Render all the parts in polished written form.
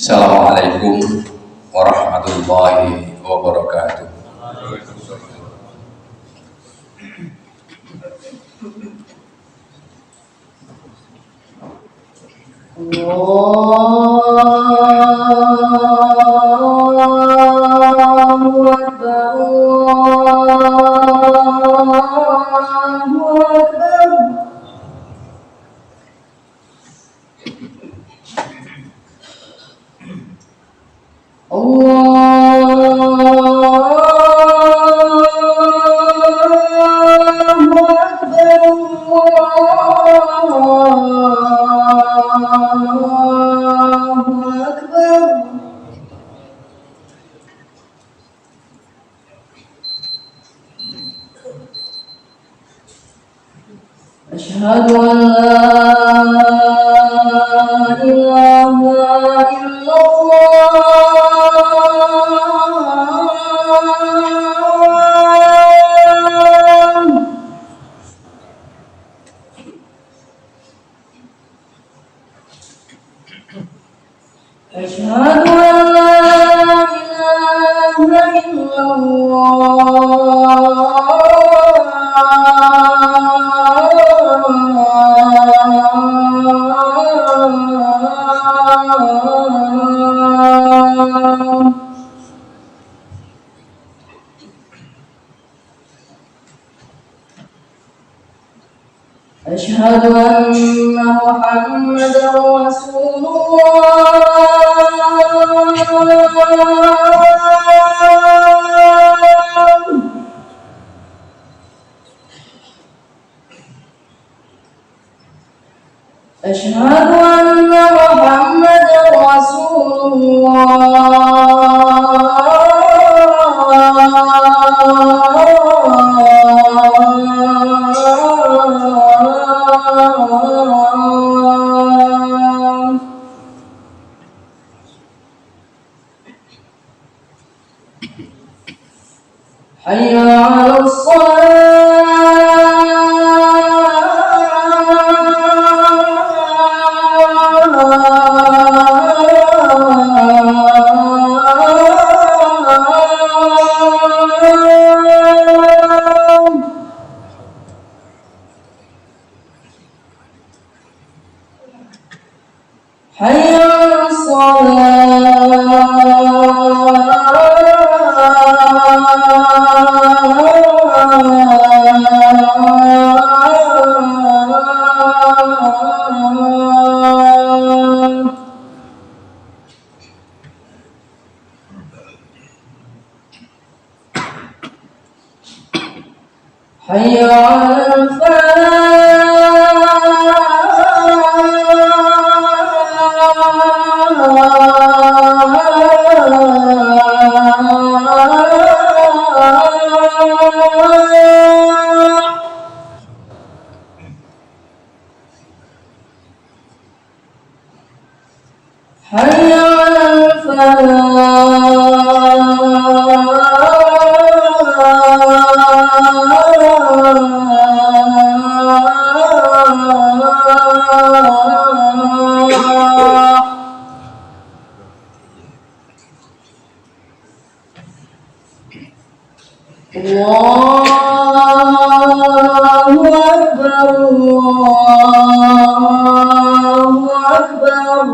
Assalamualaikum warahmatullahi wabarakatuh. Allahu Akbar, Allahu Akbar. Allahu Akbar, Allahu Akbar. Asyhadu an la ilaha illallah. Asyhadu an la ilaha illallah. Asyhadu anna Muhammadar Rasulullah. Asyhadu anna Muhammadar Rasulullah. Hayya 'alas Hayya 'alas Hayya 'alal falah. Hayya 'alal falah. Allahu Akbar, Allahu Akbar.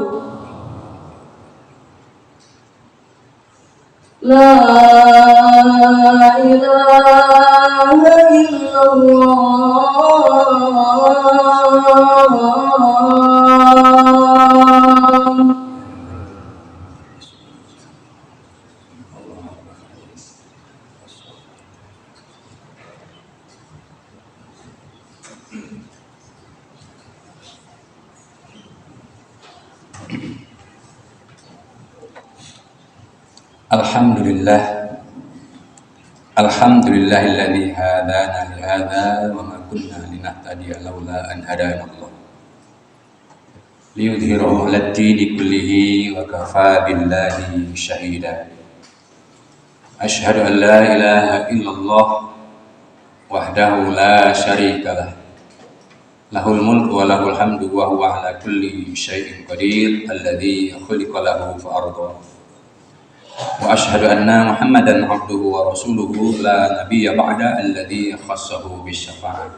La ilaha illallah. Alhamdulillah, alhamdulillahilladzi hadana li hadza wa ma kunna linahtadiya laula an hadana Allah. Liyudhhirahu 'alad dini kullihi wa kafaa billahi syahida. Asyhadu an la ilaha illallah wahdahu la syarika lah. Lahul mulku wa lahul hamdu wa huwa ala kulli syai'in qadir alladzi khuliqa lahu fa arda. Wa asyhadu anna Muhammadan abduhu wa rasuluhu la nabiyya ba'da alladzi khassahu bisyafa'ah.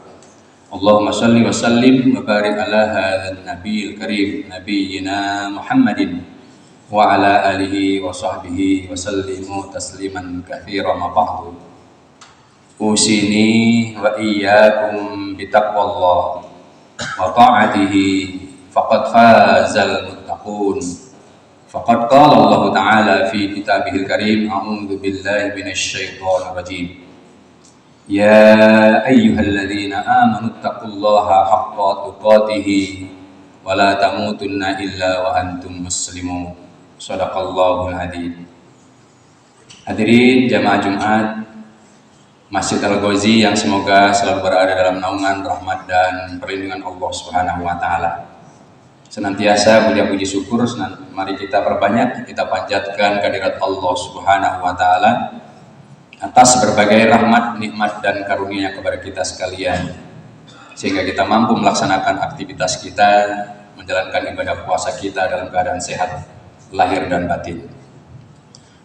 Allahumma salli wa sallim wa barik ala hadzal nabiyil karim nabiyyina Muhammadin wa ala alihi wa sahbihi wa sallimu tasliman katsiran ma ba'du. Usini wa iyyakum bitaqwallah wa ta'atihi faqad fazal muttaqun. Faqad qala Allah Ta'ala fi kitabihil karim a'udzu billahi minasy syaithanir rajim. Ya ayyuhalladzina amanu taqullaha haqqa tuqatih wa la tamutunna illa wa antum muslimun. Shadaqallahul adzim. Hadirin jamaah Jumat Masjid Al-Ghazi yang semoga selalu berada dalam naungan rahmat dan perlindungan Allah Subhanahu wa taala. Senantiasa puji syukur, mari kita perbanyak, kita panjatkan kehadirat Allah Subhanahu wa taala atas berbagai rahmat, nikmat dan karunia kepada kita sekalian, sehingga kita mampu melaksanakan aktivitas kita, menjalankan ibadah puasa kita dalam keadaan sehat lahir dan batin.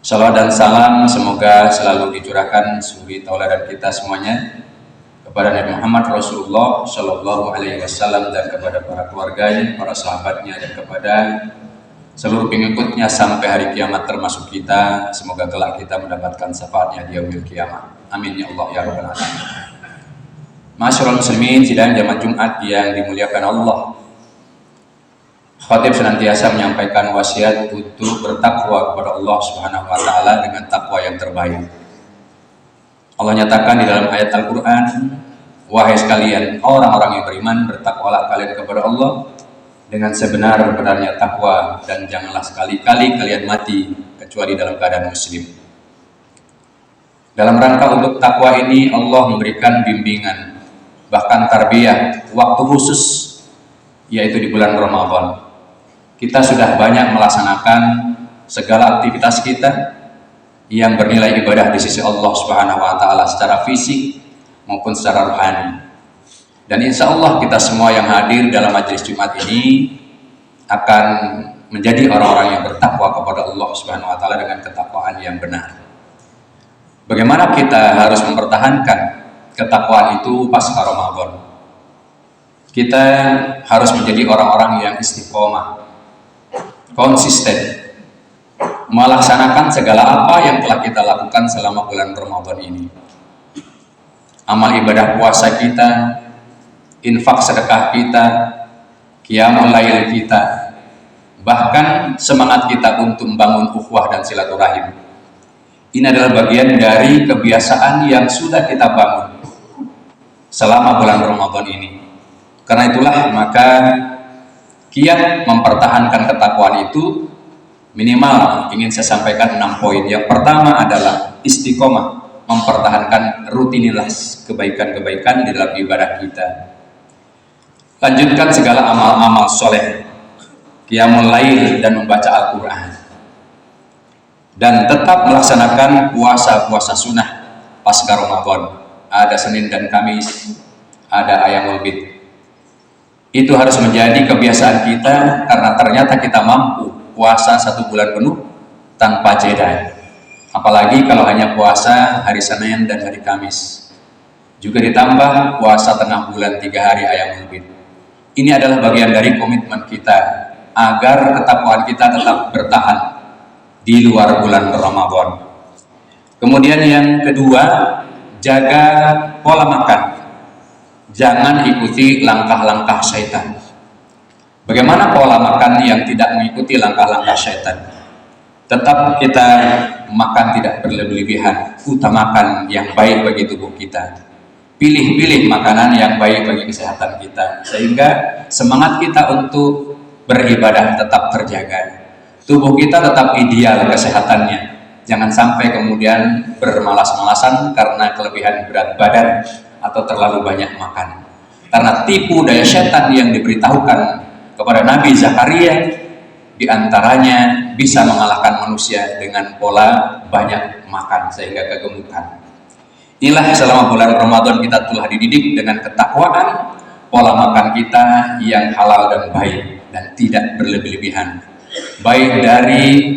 Salawat dan salam semoga selalu dicurahkan suri tauladan kita semuanya kepada Nabi Muhammad Rasulullah Shallallahu Alaihi Wasallam dan kepada para keluarganya, para sahabatnya dan kepada seluruh pengikutnya sampai hari kiamat termasuk kita. Semoga kelak kita mendapatkan syafaatnya di yaumil kiamat. Amin ya Allah ya rabbal alamin. Masyarul muslimin, sidang jamaah Jumat yang dimuliakan Allah. Khatib senantiasa menyampaikan wasiat untuk bertakwa kepada Allah Subhanahu wa taala dengan takwa yang terbaik. Allah nyatakan di dalam ayat Al-Qur'an, wahai sekalian orang-orang yang beriman, bertakwalah kalian kepada Allah dengan sebenar-benarnya takwa dan janganlah sekali-kali kalian mati kecuali dalam keadaan muslim. Dalam rangka untuk takwa ini Allah memberikan bimbingan, bahkan tarbiyah, waktu khusus, yaitu di bulan Ramadan. Kita sudah banyak melaksanakan segala aktivitas kita yang bernilai ibadah di sisi Allah Subhanahu wa taala secara fisik maupun secara rohani. Dan insya Allah kita semua yang hadir dalam majelis Jumat ini akan menjadi orang-orang yang bertakwa kepada Allah Subhanahu wa taala dengan ketakwaan yang benar. Bagaimana kita harus mempertahankan ketakwaan itu pasca Ramadan? Kita harus menjadi orang-orang yang istiqomah, konsisten melaksanakan segala apa yang telah kita lakukan selama bulan Ramadan ini. Amal ibadah puasa kita, infak sedekah kita, qiyamul lail kita, bahkan semangat kita untuk membangun ukhuwah dan silaturahim. Ini adalah bagian dari kebiasaan yang sudah kita bangun selama bulan Ramadan ini. Karena itulah maka kiat mempertahankan ketakwaan itu minimal ingin saya sampaikan 6 poin. Yang pertama adalah istiqomah, mempertahankan rutinitas kebaikan-kebaikan di dalam ibadah kita. Lanjutkan segala amal-amal soleh, qiyamul lail dan membaca Al-Quran. Dan tetap melaksanakan puasa-puasa sunnah pasca Ramadan. Ada Senin dan Kamis, ada Ayyamul Bid. Itu harus menjadi kebiasaan kita karena ternyata kita mampu puasa 1 bulan penuh tanpa jeda. Apalagi kalau hanya puasa hari Senin dan hari Kamis. Juga ditambah puasa tengah bulan 3 hari Ayyamul Bid. Ini adalah bagian dari komitmen kita agar ketakwaan kita tetap bertahan di luar bulan Ramadan. Kemudian yang kedua, jaga pola makan. Jangan ikuti langkah-langkah syaitan. Bagaimana pola makan yang tidak mengikuti langkah-langkah syaitan? Tetap kita makan tidak berlebihan, utamakan yang baik bagi tubuh kita. Pilih-pilih makanan yang baik bagi kesehatan kita, sehingga semangat kita untuk beribadah tetap terjaga. Tubuh kita tetap ideal kesehatannya. Jangan sampai kemudian bermalas-malasan karena kelebihan berat badan atau terlalu banyak makan. Karena tipu daya setan yang diberitahukan kepada Nabi Zakaria diantaranya bisa mengalahkan manusia dengan pola banyak makan sehingga kegemukan. Inilah selama bulan Ramadan kita telah dididik dengan ketakwaan, pola makan kita yang halal dan baik dan tidak berlebih-lebihan, baik dari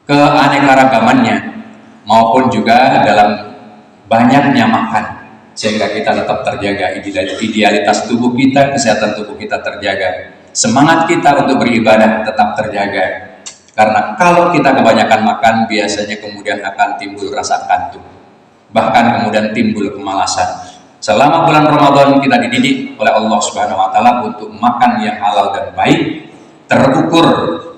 keanekaragamannya maupun juga dalam banyaknya makan, sehingga kita tetap terjaga idealitas tubuh kita, kesehatan tubuh kita terjaga, semangat kita untuk beribadah tetap terjaga. Karena kalau kita kebanyakan makan, biasanya kemudian akan timbul rasa kantuk, bahkan kemudian timbul kemalasan. Selama bulan Ramadan kita dididik oleh Allah Subhanahu wa taala untuk makan yang halal dan baik, terukur,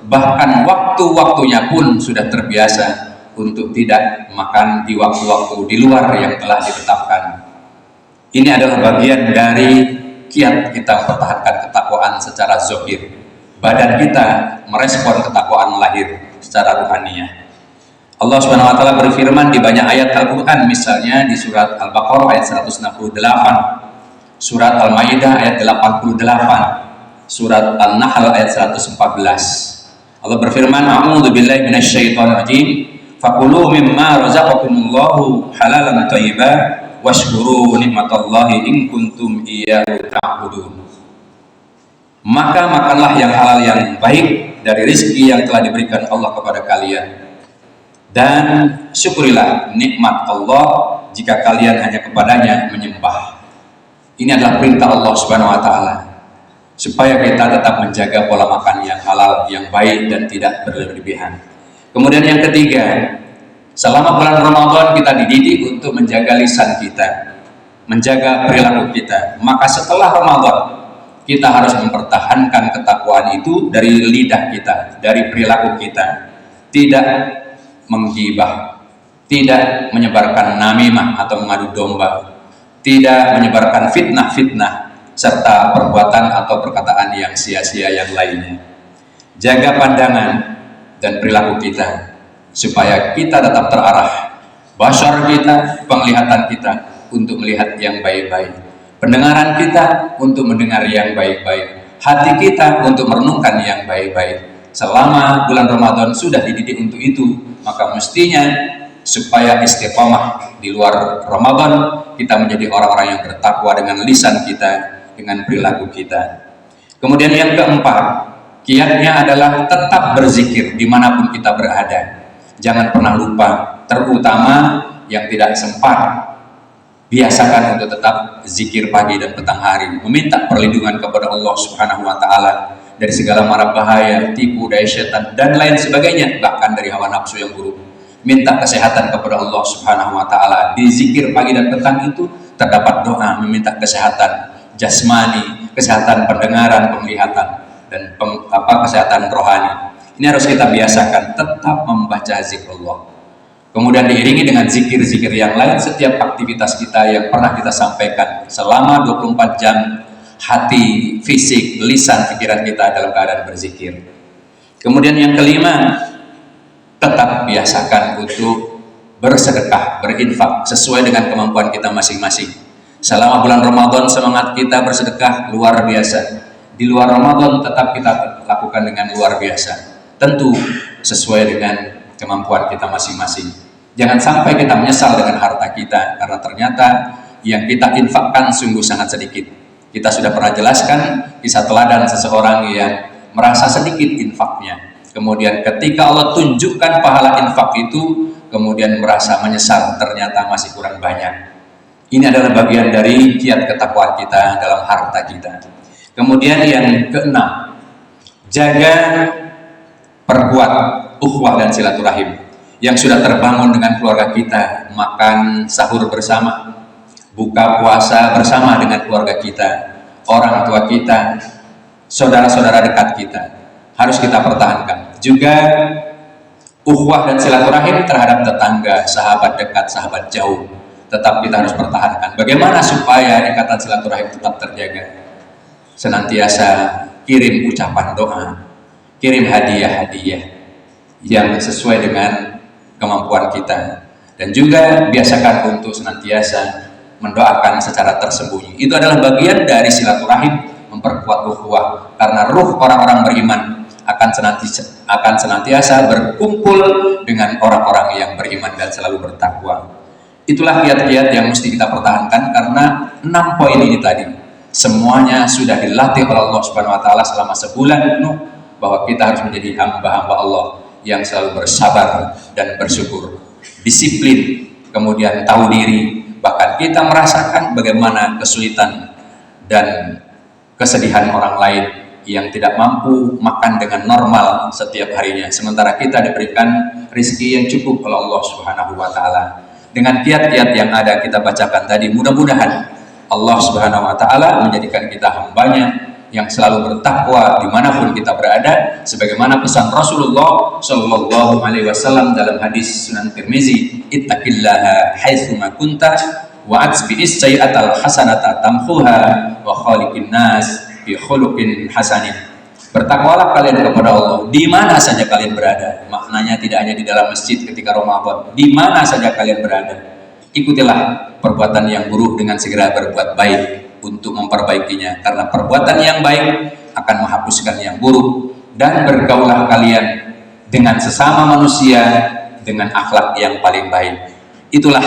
bahkan waktu-waktunya pun sudah terbiasa untuk tidak makan di waktu-waktu di luar yang telah ditetapkan. Ini adalah bagian dari kiat kita mempertahankan ketakwaan secara zahir. Badan kita merespon ketakwaan lahir secara ruhaniyah. Allah Subhanahu wa taala berfirman di banyak ayat Al-Qur'an, misalnya di surat Al-Baqarah ayat 168, surat Al-Maidah ayat 88, surat An-Nahl ayat 114. Allah berfirman, "A'udzu billahi minasyaitonir rajim. Fakulu mimma razaqakumullahu halalan thayyiban washkuru nikmatallahi in kuntum iyyahu ta'budun." Maka makanlah yang halal yang baik dari rezeki yang telah diberikan Allah kepada kalian, dan syukurilah nikmat Allah jika kalian hanya kepadanya menyembah. Ini adalah perintah Allah Subhanahu wa taala supaya kita tetap menjaga pola makan yang halal, yang baik dan tidak berlebihan. Kemudian yang ketiga, selama bulan Ramadan kita dididik untuk menjaga lisan kita, menjaga perilaku kita. Maka setelah Ramadan kita harus mempertahankan ketakwaan itu dari lidah kita, dari perilaku kita. Tidak menggibah, tidak menyebarkan namimah atau mengadu domba, tidak menyebarkan fitnah-fitnah, serta perbuatan atau perkataan yang sia-sia yang lainnya. Jaga pandangan dan perilaku kita supaya kita tetap terarah, basar kita, penglihatan kita untuk melihat yang baik-baik, pendengaran kita untuk mendengar yang baik-baik, hati kita untuk merenungkan yang baik-baik. Selama bulan Ramadan sudah dididik untuk itu, maka mestinya supaya istiqomah di luar Ramadan, kita menjadi orang-orang yang bertakwa dengan lisan kita, dengan perilaku kita. Kemudian yang keempat, kiatnya adalah tetap berzikir dimanapun kita berada. Jangan pernah lupa, terutama yang tidak sempat, biasakan untuk tetap zikir pagi dan petang hari, meminta perlindungan kepada Allah Subhanahu wa taala dari segala mara bahaya, tipu daya setan dan lain sebagainya, bahkan dari hawa nafsu yang buruk. Minta kesehatan kepada Allah Subhanahu wa taala. Di zikir pagi dan petang itu terdapat doa meminta kesehatan jasmani, kesehatan pendengaran, penglihatan, dan kesehatan rohani. Ini harus kita biasakan, tetap membaca zikrullah. Kemudian diiringi dengan zikir-zikir yang lain setiap aktivitas kita yang pernah kita sampaikan selama 24 jam. Hati, fisik, lisan, pikiran kita dalam keadaan berzikir. Kemudian yang kelima, tetap biasakan untuk bersedekah, berinfak sesuai dengan kemampuan kita masing-masing. Selama bulan Ramadan semangat kita bersedekah luar biasa. Di luar Ramadan tetap kita lakukan dengan luar biasa. Tentu sesuai dengan kemampuan kita masing-masing. Jangan sampai kita menyesal dengan harta kita karena ternyata yang kita infakkan sungguh sangat sedikit. Kita sudah pernah jelaskan kisah teladan seseorang yang merasa sedikit infaknya. Kemudian ketika Allah tunjukkan pahala infak itu, kemudian merasa menyesal, ternyata masih kurang banyak. Ini adalah bagian dari kiat ketakwaan kita dalam harta kita. Kemudian yang keenam, jaga perkuat ukhuwah dan silaturahim yang sudah terbangun dengan keluarga kita, makan sahur bersama, buka puasa bersama dengan keluarga kita, orang tua kita, saudara-saudara dekat kita, harus kita pertahankan. Juga ukhuwah dan silaturahim terhadap tetangga, sahabat dekat, sahabat jauh, tetap kita harus pertahankan. Bagaimana supaya ikatan silaturahim tetap terjaga? Senantiasa kirim ucapan doa, kirim hadiah-hadiah yang sesuai dengan kemampuan kita, dan juga biasakan untuk senantiasa mendoakan secara tersembunyi. Itu adalah bagian dari silaturahim, memperkuat ukhuwah, karena ruh orang-orang beriman akan senantiasa berkumpul dengan orang-orang yang beriman dan selalu bertakwa. Itulah kiat-kiat yang mesti kita pertahankan, karena 6 poin ini tadi semuanya sudah dilatih oleh Allah Subhanahu wa taala selama sebulan penuh, bahwa kita harus menjadi hamba-hamba Allah yang selalu bersabar dan bersyukur, disiplin, kemudian tahu diri. Bahkan kita merasakan bagaimana kesulitan dan kesedihan orang lain yang tidak mampu makan dengan normal setiap harinya, sementara kita diberikan rezeki yang cukup oleh Allah Subhanahu wa taala. Dengan kiat-kiat yang ada kita bacakan tadi, mudah-mudahan Allah Subhanahu wa taala menjadikan kita hambanya yang selalu bertakwa dimanapun kita berada, sebagaimana pesan Rasulullah Shallallahu Alaihi Wasallam dalam hadis Sunan Tirmizi, ittaqillaha haitsuma kunta wa atsbi'is sayyi'atal hasanata tamhuha wa khaliqin nas bi khuluqin hasanin. Bertakwalah kalian kepada Allah di mana saja kalian berada. Maknanya tidak hanya di dalam masjid ketika Ramadan, di mana saja kalian berada. Ikutilah perbuatan yang buruk dengan segera berbuat baik untuk memperbaikinya, karena perbuatan yang baik akan menghapuskan yang buruk. Dan bergaulah kalian dengan sesama manusia dengan akhlak yang paling baik. Itulah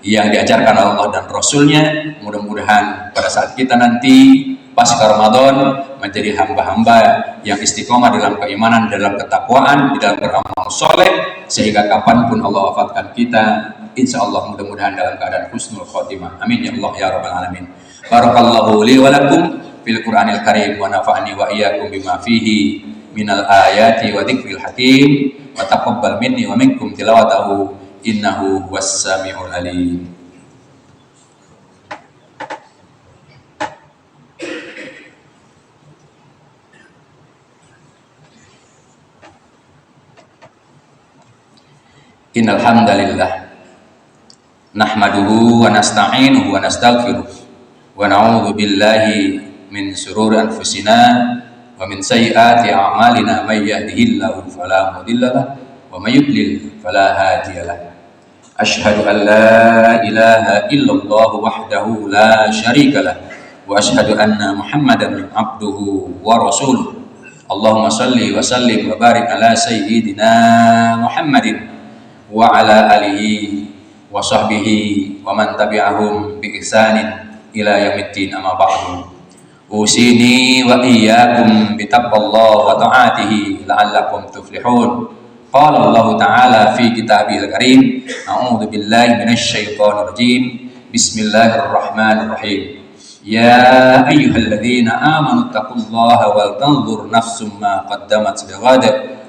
yang diajarkan Allah dan Rasulnya. Mudah-mudahan pada saat kita nanti pasca Ramadan menjadi hamba-hamba yang istiqomah dalam keimanan, dalam ketakwaan, di dalam beramal soleh, sehingga kapanpun Allah wafatkan kita, insya Allah mudah-mudahan dalam keadaan husnul khotimah. Amin ya Allah ya rabbal alamin. Barakallahu li wa lakum fil Qur'anil Karim wa nafa'ani wa iyyakum bima fihi minal ayati wa dzikril hakim wa taqabbal minni wa minkum tilawatahu innahu was-sami'ul alim. Innal hamdalillah nahmaduhu wa nasta'inuhu wa nastaghfiruh wa na'udzu billahi min shururi anfusina wa min sayyiati a'malina, may yahdihillahu fala mudilla lahu wa may yudlil fala hadiya lahu. Asyhadu an la ilaha illallah wahdahu la syarika lahu wa asyhadu anna Muhammadan abduhu wa rasuluh. Allahumma shalli wa sallim wa barik ala sayyidina Muhammadin wa ala alihi wa sahbihi wa man tabi'ahum bi ihsanin ila yaumiddin, amma ba'du. Usini wa iyyakum bi taqwallahi wa ta'atihi la'allakum tuflihun. Qala Allah Ta'ala fi kitabihil karim, a'udzu billahi minasy syaithanir rajim. Bismillahirrahmanirrahim. Ya ayyuhalladzina amanu taqullaha wal tanzur nafsum ma qaddamat lighad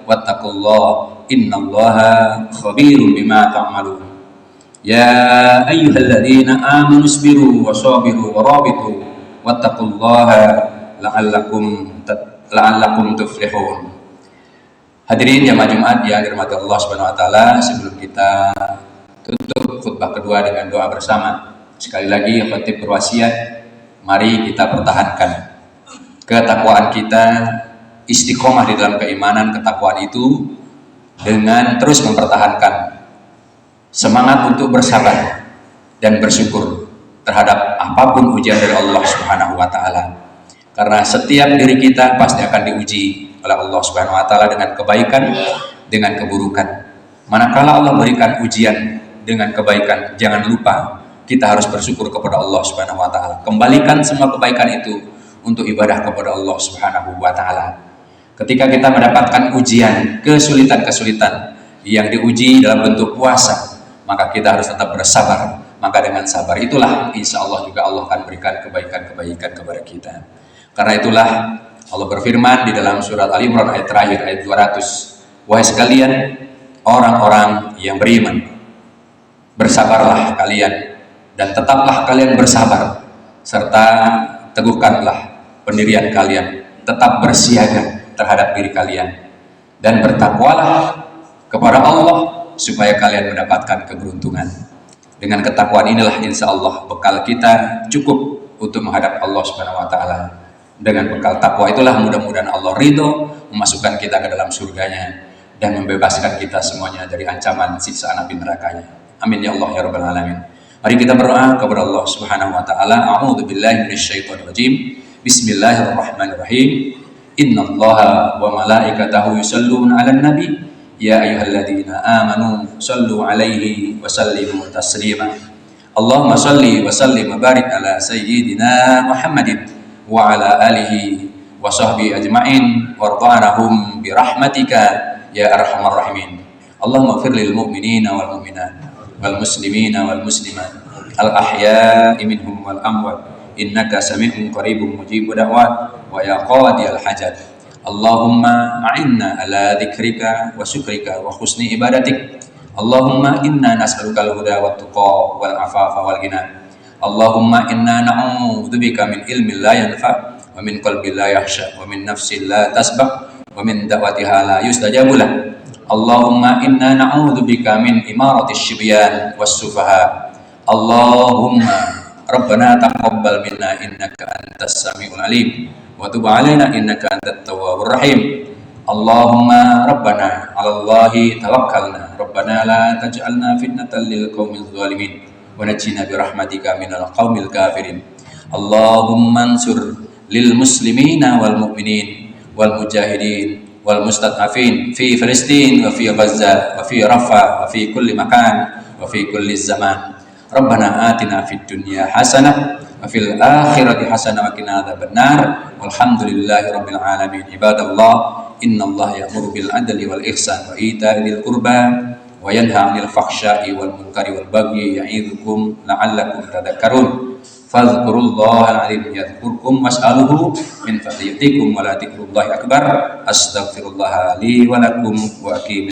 wattaqullaha innallaha khabirun bima ta'malun. Ya ayyuhalladzina amanu isbiru wa sabiru wa rabitu wattaqullaha la'allakum tuflihun. Hadirin jamaah Jumat yang dirahmati Allah Subhanahu wa taala, sebelum kita tutup khutbah kedua dengan doa bersama, sekali lagi khatib berwasiat, mari kita pertahankan ketakwaan kita, istiqomah di dalam keimanan. Ketakwaan itu dengan terus mempertahankan semangat untuk bersabar dan bersyukur terhadap apapun ujian dari Allah Subhanahu wa taala. Karena setiap diri kita pasti akan diuji oleh Allah Subhanahu wa taala dengan kebaikan, dengan keburukan. Manakala Allah berikan ujian dengan kebaikan, jangan lupa kita harus bersyukur kepada Allah Subhanahu wa taala. Kembalikan semua kebaikan itu untuk ibadah kepada Allah Subhanahu wa taala. Ketika kita mendapatkan ujian, kesulitan-kesulitan yang diuji dalam bentuk puasa, maka kita harus tetap bersabar. Maka dengan sabar itulah insya Allah juga Allah akan berikan kebaikan-kebaikan kepada kita. Karena itulah Allah berfirman di dalam surat Ali Imran ayat terakhir, ayat 200. Wahai sekalian orang-orang yang beriman, bersabarlah kalian dan tetaplah kalian bersabar, serta teguhkanlah pendirian kalian, tetap bersiaga terhadap diri kalian, dan bertakwalah kepada Allah supaya kalian mendapatkan keberuntungan. Dengan ketakwaan inilah insya Allah bekal kita cukup untuk menghadap Allah Subhanahu wa taala. Dengan bekal takwa itulah mudah-mudahan Allah ridho memasukkan kita ke dalam surganya dan membebaskan kita semuanya dari ancaman siksaan api nerakanya. Amin ya Allah ya rabbal alamin. Mari kita berdoa kepada Allah Subhanahu wa taala. A'udzu billahi minasyaitonir rajim. Bismillahirrahmanirrahim. Innallaha wa malaikatahu yusholluna 'alan nabi يا أيها الذين آمنوا صلوا عليه وسلموا تسليما اللهم صل وسلم وبارك على سيدنا محمد وعلى آله وصحبه أجمعين وارض عنهم برحمتك يا أرحم الراحمين اللهم اغفر للمؤمنين والمؤمنات والمسلمين والمسلمات الأحياء منهم والأموات إنك سميع قريب مجيب دعوات ويا قاضي الحاجات اللهم أعنا على ذكرك وشكرك وحسن عبادتك اللهم إنا نسألك الهدى والتقى والعفاف والغنى اللهم إنا نعوذ بك من علم لا ينفع ومن قلب لا يخشى ومن نفس لا تسبح ومن دعوتها لا يستجاب له اللهم إنا نعوذ بك من إمارة الشبيان والسفهاء اللهم ربنا تقبل منا إنك أنت السميع العليم وتب علينا إنك أنت التواب الرحيم اللهم ربنا على الله توكلنا ربنا لا تجعلنا فتنة للقوم الظالمين ونجنا برحمتك من القوم الكافرين اللهم انصر للمسلمين والمؤمنين والمجاهدين والمستضعفين في فلسطين وفي غزة وفي رفح وفي كل مكان وفي كل الزمان ربنا آتنا في الدنيا حسنة وفي الآخرة حسنة وقنا عذاب النار والحمد لله رب العالمين عباد الله إن الله يأمر بالعدل والإحسان وإيتاء ذي القربى وينهى عن الفحشاء والمنكر والبغي يعظكم لعلكم تذكرون فاذكروا الله العظيم يذكركم واسألوه من فضله يأتيكم ولا ذكر الله أكبر أستغفر الله لي ولكم وأقيم